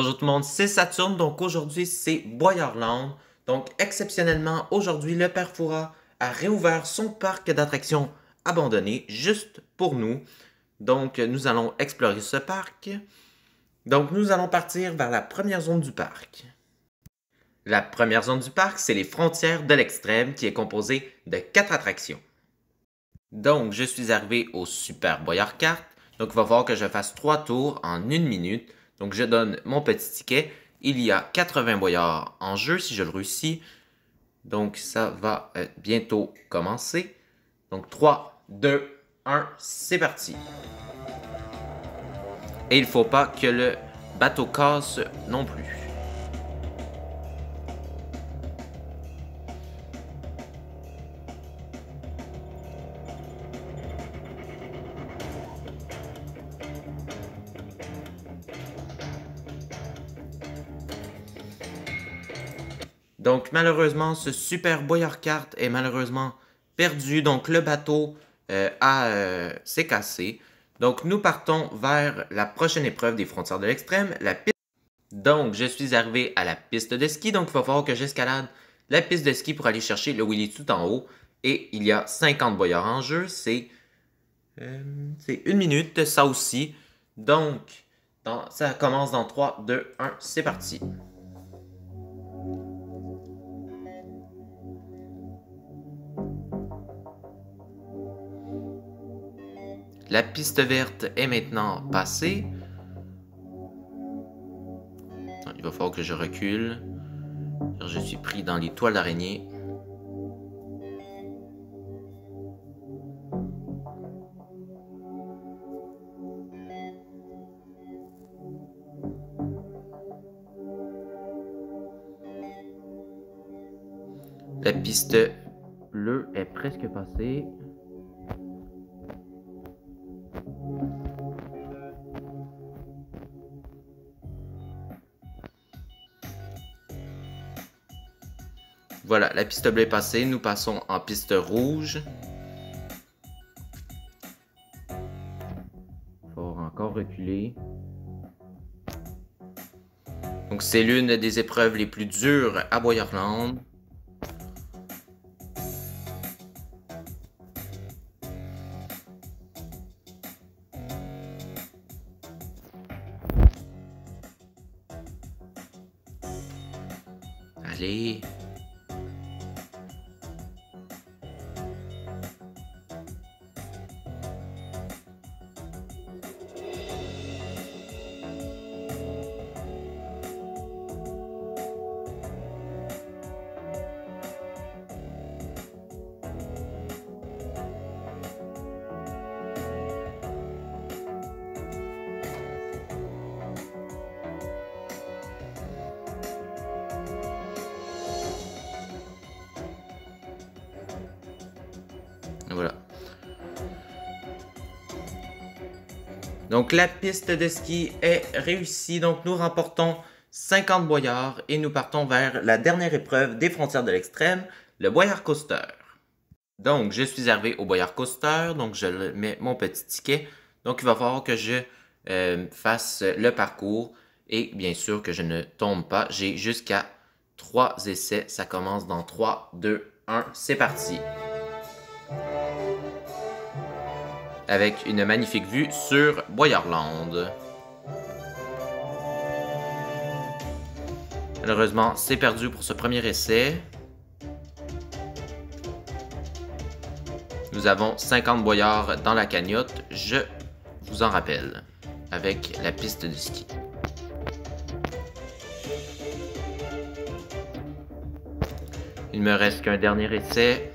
Bonjour tout le monde, c'est Saturne, donc aujourd'hui c'est Boyarland. Donc exceptionnellement, aujourd'hui le Père Fouras a réouvert son parc d'attractions abandonné juste pour nous. Donc nous allons explorer ce parc. Donc nous allons partir vers la première zone du parc. La première zone du parc, c'est les frontières de l'extrême qui est composée de 4 attractions. Donc je suis arrivé au Super Boyard Kart. Donc il va falloir que je fasse 3 tours en 1 minute. Donc je donne mon petit ticket. Il y a 80 boyards en jeu si je le réussis. Donc ça va bientôt commencer. Donc 3, 2, 1, c'est parti. Et il ne faut pas que le bateau casse non plus. Donc malheureusement, ce Super Boyard Kart est malheureusement perdu. Donc le bateau s'est cassé. Donc nous partons vers la prochaine épreuve des frontières de l'extrême, la piste. Donc je suis arrivé à la piste de ski. Donc il va falloir que j'escalade la piste de ski pour aller chercher le wheelie tout en haut. Et il y a 50 boyards en jeu. C'est 1 minute, ça aussi. Donc ça commence dans 3, 2, 1, c'est parti. La piste verte est maintenant passée. Il va falloir que je recule. Je suis pris dans les toiles d'araignée. La piste bleue est presque passée. Voilà, la piste bleue est passée. Nous passons en piste rouge. Il faut encore reculer. Donc c'est l'une des épreuves les plus dures à Boyarland. Allez. Voilà. Donc la piste de ski est réussie. Donc nous remportons 50 boyards et nous partons vers la dernière épreuve des frontières de l'extrême, le Boyard Coaster. Donc je suis arrivé au Boyard Coaster. Donc je mets mon petit ticket. Donc il va falloir que je fasse le parcours et bien sûr que je ne tombe pas. J'ai jusqu'à 3 essais. Ça commence dans 3, 2, 1. C'est parti. Avec une magnifique vue sur Boyarland. Malheureusement, c'est perdu pour ce premier essai. Nous avons 50 boyards dans la cagnotte, je vous en rappelle, avec la piste de ski. Il me reste qu'un dernier essai.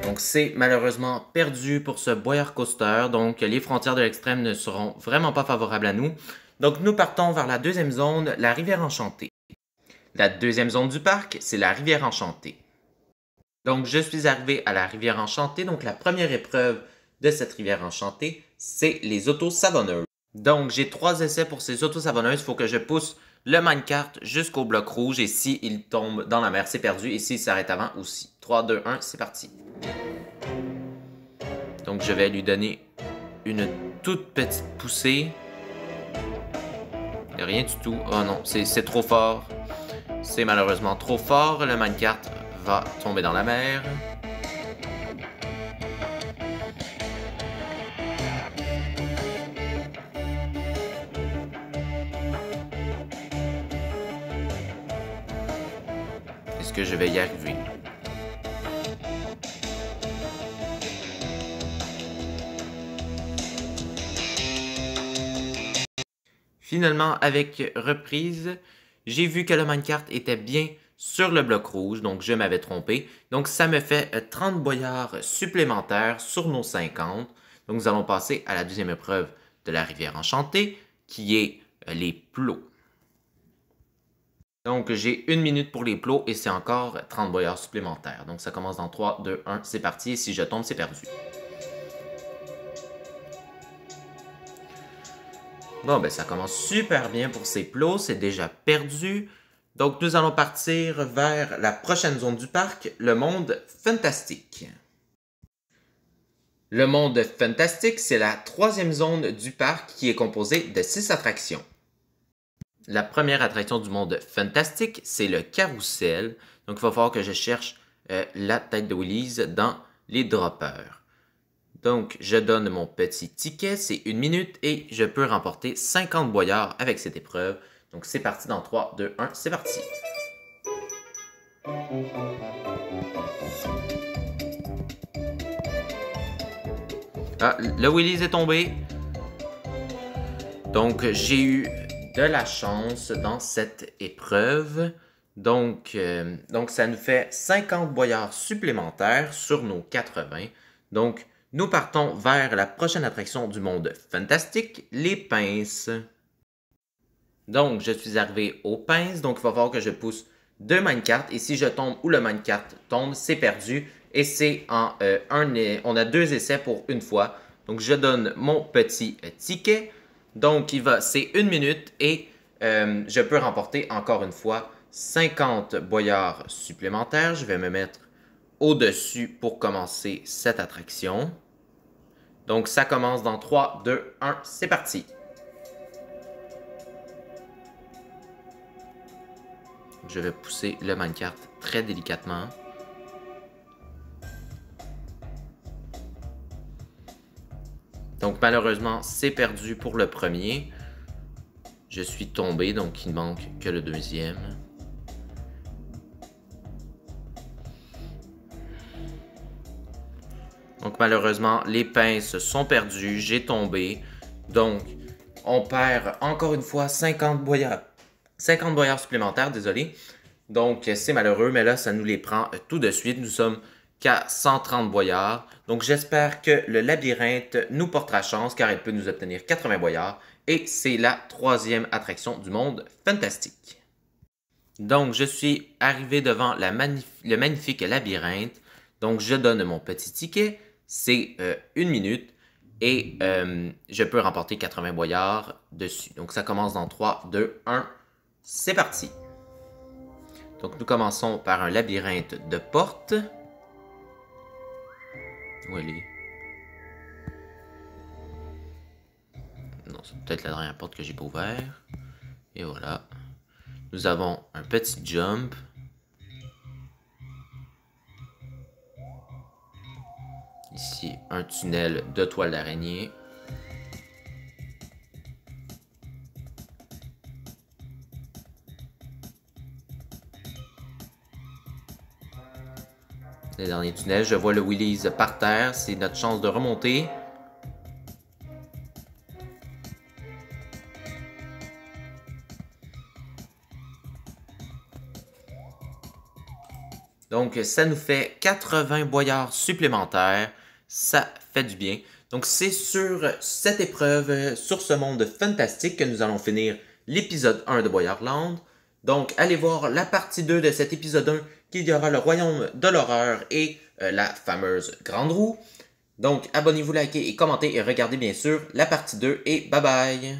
Donc c'est malheureusement perdu pour ce Boyard Coaster. Donc les frontières de l'extrême ne seront vraiment pas favorables à nous. Donc nous partons vers la deuxième zone, la rivière enchantée. La deuxième zone du parc, c'est la rivière enchantée. Donc je suis arrivé à la rivière enchantée. Donc la première épreuve de cette rivière enchantée, c'est les autos savonneuses. Donc, j'ai 3 essais pour ces auto-savonneuses. Il faut que je pousse le minecart jusqu'au bloc rouge. Et s'il tombe dans la mer, c'est perdu. Et s'il s'arrête avant aussi. 3, 2, 1, c'est parti. Donc, je vais lui donner une toute petite poussée. Rien du tout. Oh non, c'est trop fort. C'est malheureusement trop fort. Le minecart va tomber dans la mer. Est-ce que je vais y arriver? Finalement, avec reprise, j'ai vu que le minecart était bien sur le bloc rouge, donc je m'avais trompé. Donc ça me fait 30 boyards supplémentaires sur nos 50. Donc nous allons passer à la deuxième épreuve de la rivière enchantée, qui est les plots. Donc j'ai 1 minute pour les plots et c'est encore 30 boyards supplémentaires. Donc ça commence dans 3, 2, 1, c'est parti. Et si je tombe, c'est perdu. Bon, ben ça commence super bien pour ces plots, c'est déjà perdu. Donc nous allons partir vers la prochaine zone du parc, le monde fantastique. Le monde fantastique, c'est la troisième zone du parc qui est composée de 6 attractions. La première attraction du monde fantastique, c'est le carrousel. Donc il va falloir que je cherche la tête de Willy's dans les droppers. Donc, je donne mon petit ticket, c'est 1 minute et je peux remporter 50 boyards avec cette épreuve. Donc, c'est parti dans 3, 2, 1, c'est parti. Ah, le Willy's est tombé. Donc, j'ai eu de la chance dans cette épreuve. Donc, ça nous fait 50 boyards supplémentaires sur nos 80. Donc, nous partons vers la prochaine attraction du monde fantastique, les pinces. Donc, je suis arrivé aux pinces, donc il va falloir que je pousse 2 minecarts. Et si je tombe ou le minecart tombe, c'est perdu. Et c'est on a 2 essais pour une fois. Donc, je donne mon petit ticket. Donc, c'est 1 minute et je peux remporter encore une fois 50 boyards supplémentaires. Je vais me mettre au-dessus pour commencer cette attraction. Donc, ça commence dans 3, 2, 1, c'est parti. Je vais pousser le minecart très délicatement. Donc, malheureusement, c'est perdu pour le premier. Je suis tombé, donc il ne manque que le deuxième. Donc malheureusement, les pinces sont perdues, j'ai tombé. Donc, on perd encore une fois 50 boyards supplémentaires, désolé. Donc, c'est malheureux, mais là, ça nous les prend tout de suite. Nous sommes qu'à 130 boyards. Donc, j'espère que le labyrinthe nous portera chance, car il peut nous obtenir 80 boyards. Et c'est la troisième attraction du monde fantastique. Donc, je suis arrivé devant le magnifique labyrinthe. Donc, je donne mon petit ticket. C'est 1 minute et je peux remporter 80 boyards dessus. Donc, ça commence dans 3, 2, 1, c'est parti. Donc, nous commençons par un labyrinthe de portes. Où elle est? Non, c'est peut-être la dernière porte que j'ai pas ouverte. Et voilà. Nous avons un petit jump. Ici, un tunnel de toile d'araignée. Le dernier tunnel, je vois le Willy's par terre, c'est notre chance de remonter. Donc, ça nous fait 80 boyards supplémentaires. Ça fait du bien. Donc, c'est sur cette épreuve, sur ce monde fantastique que nous allons finir l'épisode 1 de Boyardland. Donc, allez voir la partie 2 de cet épisode 1, qu'il y aura le royaume de l'horreur et la fameuse grande roue. Donc, abonnez-vous, likez et commentez et regardez bien sûr la partie 2 et bye bye!